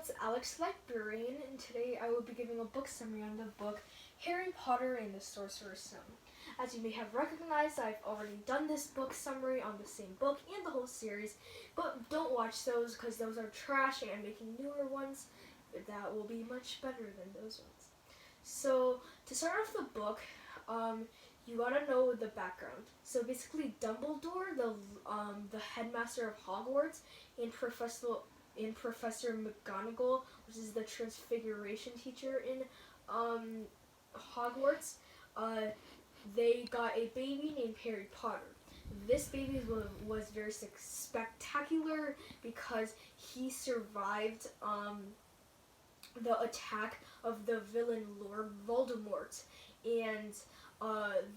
it's Alex Librarian, and today I will be giving a book summary on the book Harry Potter and the Sorcerer's Stone. As you may have recognized, I've already done this book summary on the same book and the whole series, but don't watch those because those are trash and I'm making newer ones that will be much better than those ones. So, to start off the book, you gotta know the background. So basically, Dumbledore, the headmaster of Hogwarts, and Professor McGonagall, which is the Transfiguration teacher in Hogwarts, they got a baby named Harry Potter. This baby was very spectacular because he survived the attack of the villain Lord Voldemort. And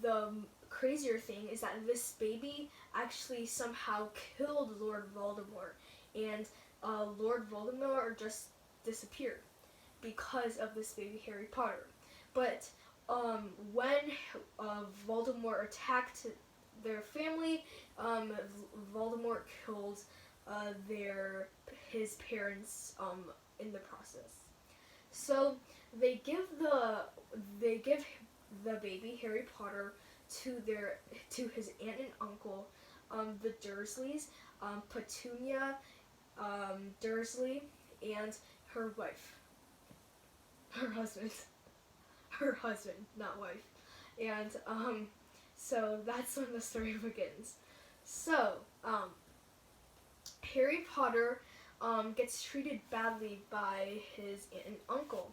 the crazier thing is that this baby actually somehow killed Lord Voldemort. And Lord Voldemort just disappeared because of this baby Harry Potter. But when Voldemort attacked their family, Voldemort killed his parents in the process. So they give the baby Harry Potter to his aunt and uncle, the Dursleys, Petunia Dursley, and her husband, not wife. And so that's when the story begins. So Harry Potter gets treated badly by his aunt and uncle.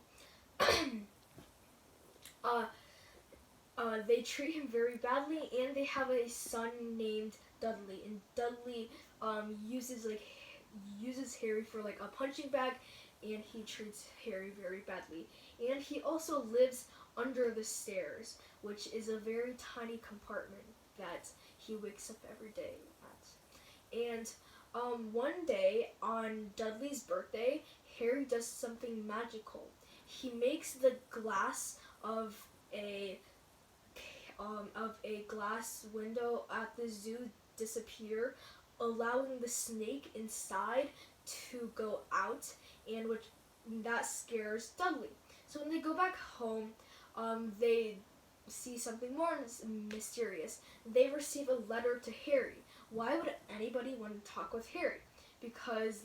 They treat him very badly, and they have a son named Dudley. And Dudley uses Harry for like a punching bag, and he treats Harry very badly. And he also lives under the stairs, which is a very tiny compartment that he wakes up every day at. And one day on Dudley's birthday, Harry does something magical. He makes the glass of a glass window at the zoo disappear, allowing the snake inside to go out, and that scares Dudley. So when they go back home, they see something more mysterious. They receive a letter to Harry. Why would anybody want to talk with Harry? Because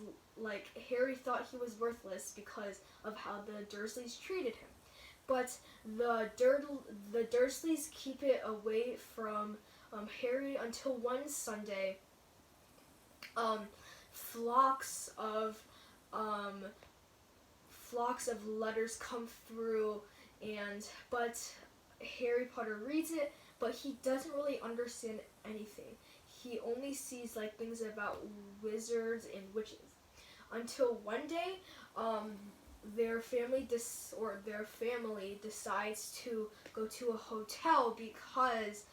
Harry thought he was worthless because of how the Dursleys treated him. But the Dursleys keep it away from Harry until one Sunday, flocks of letters come through, but Harry Potter reads it, but he doesn't really understand anything. He only sees things about wizards and witches. Until one day, their family decides to go to a hotel because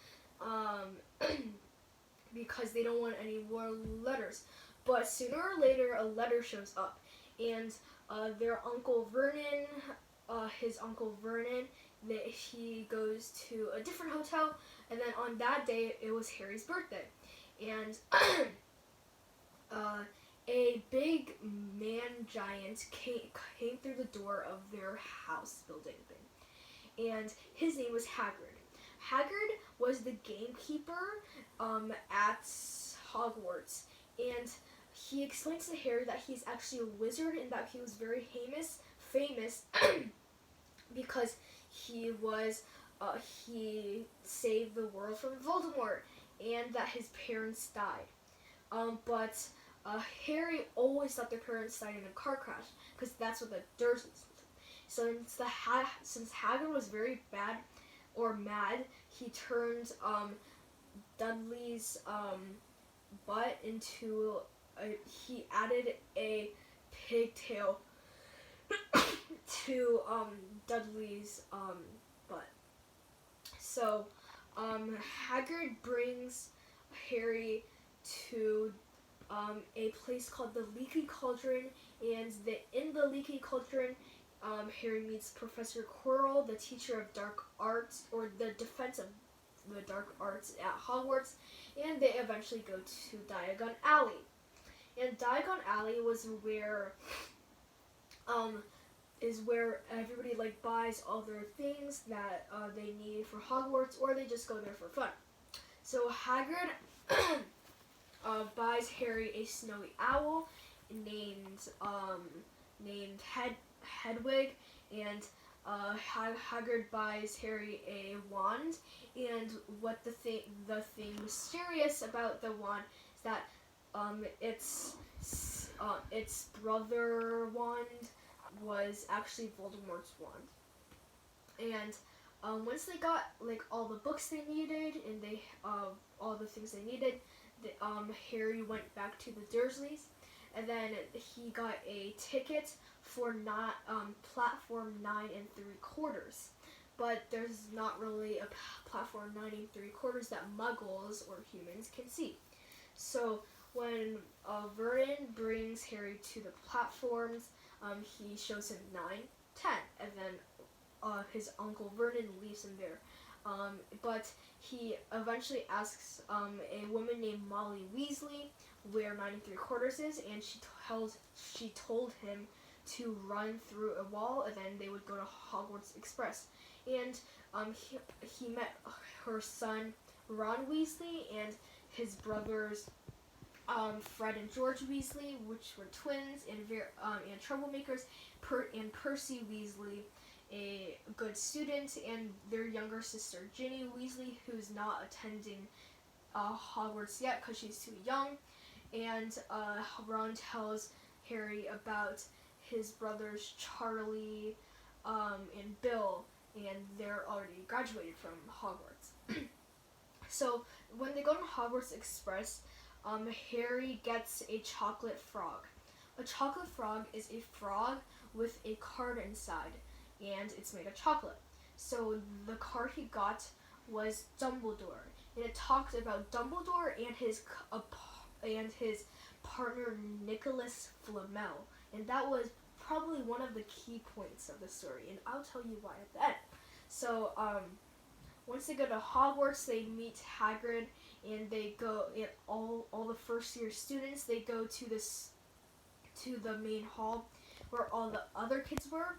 they don't want any more letters. But sooner or later, a letter shows up, and their Uncle Vernon, he goes to a different hotel, and then on that day, it was Harry's birthday. And a big man giant came through the door of their house building thing, and his name was Hagrid. Hagrid was the gamekeeper at Hogwarts, and he explains to Harry that he's actually a wizard and that he was very famous because he saved the world from Voldemort, and that his parents died. But Harry always thought their parents died in a car crash because that's what the Dursleys did. So since Hagrid was very mad, he turned Dudley's butt into he added a pigtail to Dudley's butt. So Hagrid brings Harry to a place called the Leaky Cauldron, and in the Leaky Cauldron, Harry meets Professor Quirrell, the teacher of dark arts, or the defense of the dark arts at Hogwarts, and they eventually go to Diagon Alley. And Diagon Alley was where um, is where everybody like buys all their things that they need for Hogwarts, or they just go there for fun. So Hagrid buys Harry a snowy owl named Hedwig, and Hagrid buys Harry a wand. And what the thing mysterious about the wand is that its brother wand was actually Voldemort's wand. And once they got like all the books they needed and they all the things they needed, Harry went back to the Dursleys, and then he got a ticket for not platform 9 3/4. But there's not really a platform 9 3/4 that Muggles or humans can see. So when Vernon brings Harry to the platforms, he shows him 9, 10, and then his uncle Vernon leaves him there. But he eventually asks a woman named Molly Weasley where 9 3/4 is, and she told him to run through a wall, and then they would go to Hogwarts Express. And he met her son Ron Weasley and his brothers Fred and George Weasley, which were twins and troublemakers, and Percy Weasley, a good student, and their younger sister Ginny Weasley, who's not attending Hogwarts yet because she's too young. And Ron tells Harry about his brothers Charlie and Bill, and they're already graduated from Hogwarts. So when they go to Hogwarts Express, Harry gets a chocolate frog. A chocolate frog is a frog with a card inside, and it's made of chocolate. So the card he got was Dumbledore, and it talked about Dumbledore and his partner Nicholas Flamel, and that was probably one of the key points of the story, and I'll tell you why at the end. So once they go to Hogwarts, they meet Hagrid, and they go, and all the first year students, they go to the main hall where all the other kids were,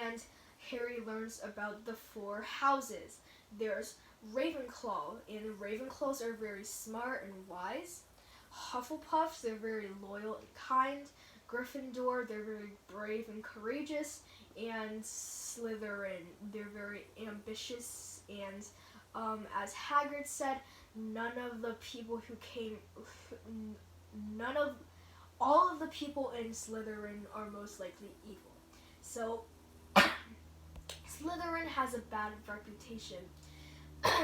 and Harry learns about the 4 houses. There's Ravenclaw, and the Ravenclaws are very smart and wise. Hufflepuffs, they're very loyal and kind. Gryffindor, they're very brave and courageous. And Slytherin, they're very ambitious, and as Hagrid said, all of the people in Slytherin are most likely evil. So Slytherin has a bad reputation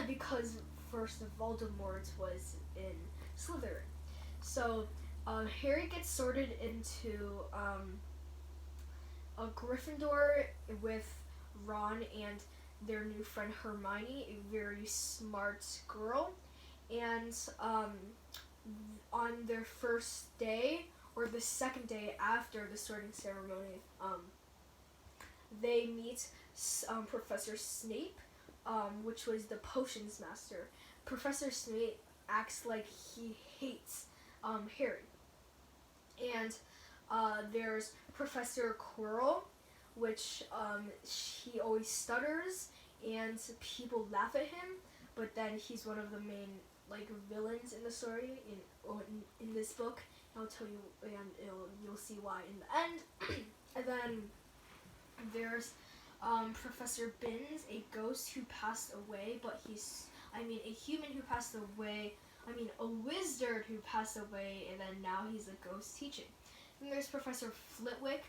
because first of Voldemort was in Slytherin. So Harry gets sorted into a Gryffindor with Ron and their new friend Hermione, a very smart girl. And on their first day, or the second day after the sorting ceremony, they meet Professor Snape, which was the potions master. Professor Snape acts like he hates Harry. And there's Professor Quirrell, which he always stutters and people laugh at him, but then he's one of the main villains in the story in this book. I'll tell you, and you'll see why in the end. And then there's Professor Binns, a ghost who passed away, but a human who passed away. A wizard who passed away, and then now he's a ghost teaching. Then there's Professor Flitwick,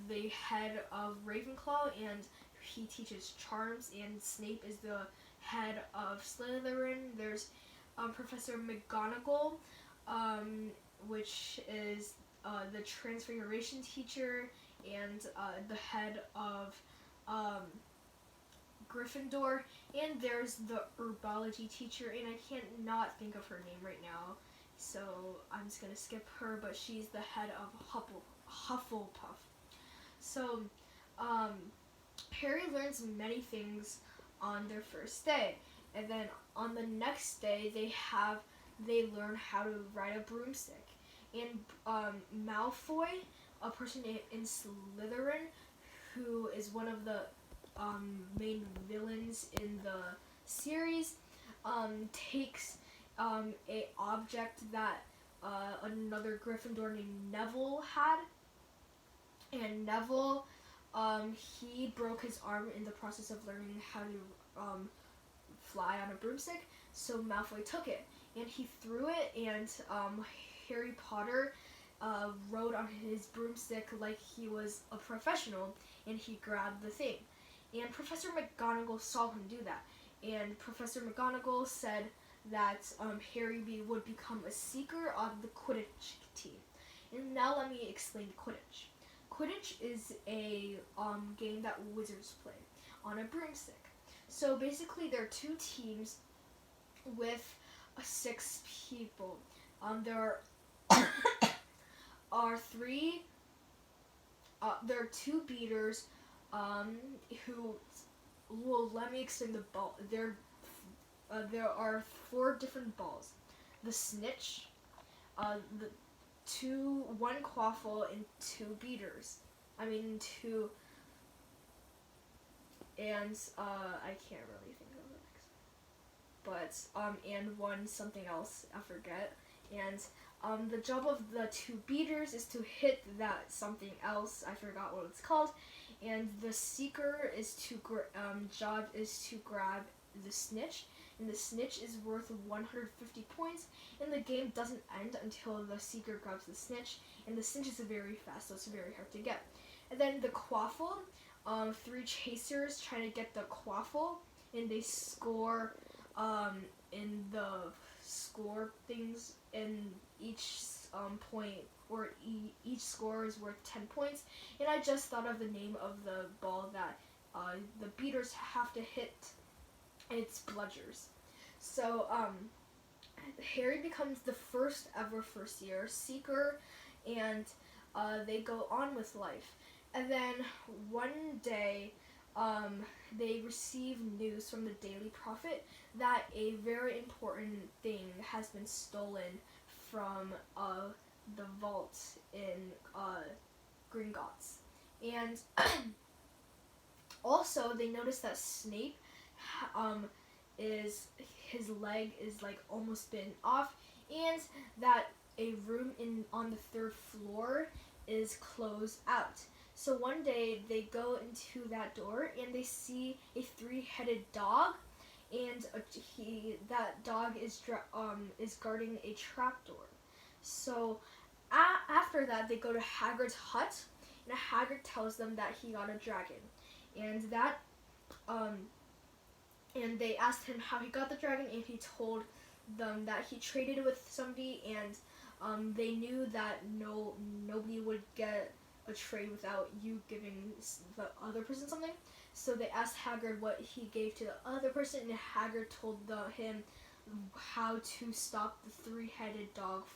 the head of Ravenclaw, and he teaches charms, and Snape is the head of Slytherin. There's Professor McGonagall, which is the Transfiguration teacher and the head of Gryffindor, and there's the herbology teacher, and I can't not think of her name right now, so I'm just gonna skip her, but she's the head of Hufflepuff. So Harry learns many things on their first day, and then on the next day they learn how to ride a broomstick. And Malfoy, a person in Slytherin, who is one of the main villains in the series, takes a object that another Gryffindor named Neville had, and Neville, he broke his arm in the process of learning how to fly on a broomstick, so Malfoy took it, and he threw it, and Harry Potter rode on his broomstick like he was a professional, and he grabbed the thing. And Professor McGonagall saw him do that, and Professor McGonagall said that Harry would become a seeker on the Quidditch team. And now let me explain Quidditch. Quidditch is a game that wizards play on a broomstick. So basically there are two teams with 6 people. There are there are 2 beaters who, well, let me explain the ball. There are 4 different balls. The snitch, one quaffle, and 2 beaters. I can't really think of the next one. But and one something else, I forget. And the job of the 2 beaters is to hit that something else, I forgot what it's called. And the seeker job is to grab the snitch, and the snitch is worth 150 points, and the game doesn't end until the seeker grabs the snitch, and the snitch is very fast, so it's very hard to get. And then the quaffle, 3 chasers trying to get the quaffle, and they score in the score things, and each point, or each score is worth 10 points. And I just thought of the name of the ball that the beaters have to hit. It's bludgers. So Harry becomes the first ever first year seeker, and they go on with life. And then one day they receive news from the Daily Prophet that a very important thing has been stolen from the vault in Gringotts. And also they notice that Snape his leg is like almost been off, and that a room on the 3rd floor is closed out. So one day they go into that door and they see a 3-headed dog, and that dog is guarding a trapdoor. So after that they go to Hagrid's hut, and Hagrid tells them that he got a dragon, and that and they asked him how he got the dragon, and he told them that he traded with somebody, and they knew that nobody would get a trade without you giving the other person something. So they asked Hagrid what he gave to the other person, and Hagrid told him how to stop the 3-headed dog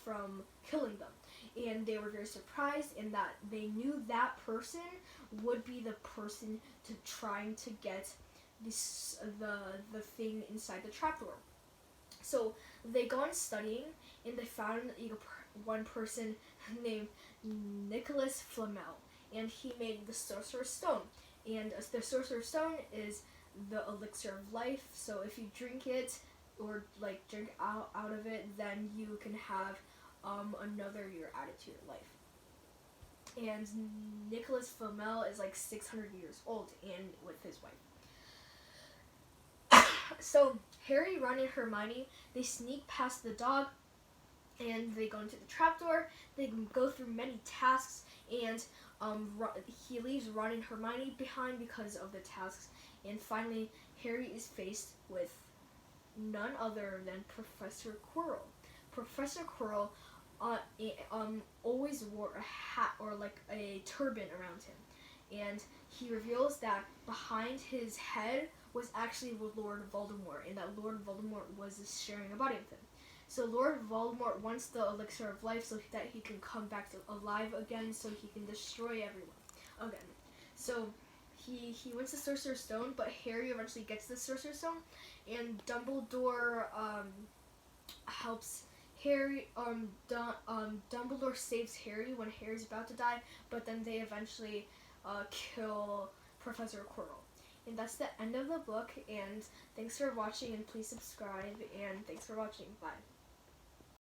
from killing them. And they were very surprised, in that they knew that person would be the person trying to get the thing inside the trapdoor. So they go on studying, and they found one person named Nicholas Flamel, and he made the Sorcerer's Stone. And the Sorcerer's Stone is the elixir of life, so if you drink it, or like drink out of it, then you can have another year added to your life. And Nicholas Flamel is like 600 years old, and with his wife. So Harry, Ron, and Hermione, they sneak past the dog, and they go into the trapdoor. They go through many tasks, and he leaves Ron and Hermione behind because of the tasks. And finally, Harry is faced with none other than Professor Quirrell. Professor Quirrell always wore a hat or like a turban around him, and he reveals that behind his head was actually Lord Voldemort, and that Lord Voldemort was sharing a body with him. So Lord Voldemort wants the elixir of life so that he can come back alive again, so he can destroy everyone again. So he wants the Sorcerer's Stone, but Harry eventually gets the Sorcerer's Stone, and Dumbledore helps Dumbledore saves Harry when Harry's about to die, but then they eventually kill Professor Quirrell. And that's the end of the book, and thanks for watching, and please subscribe, and thanks for watching. Bye.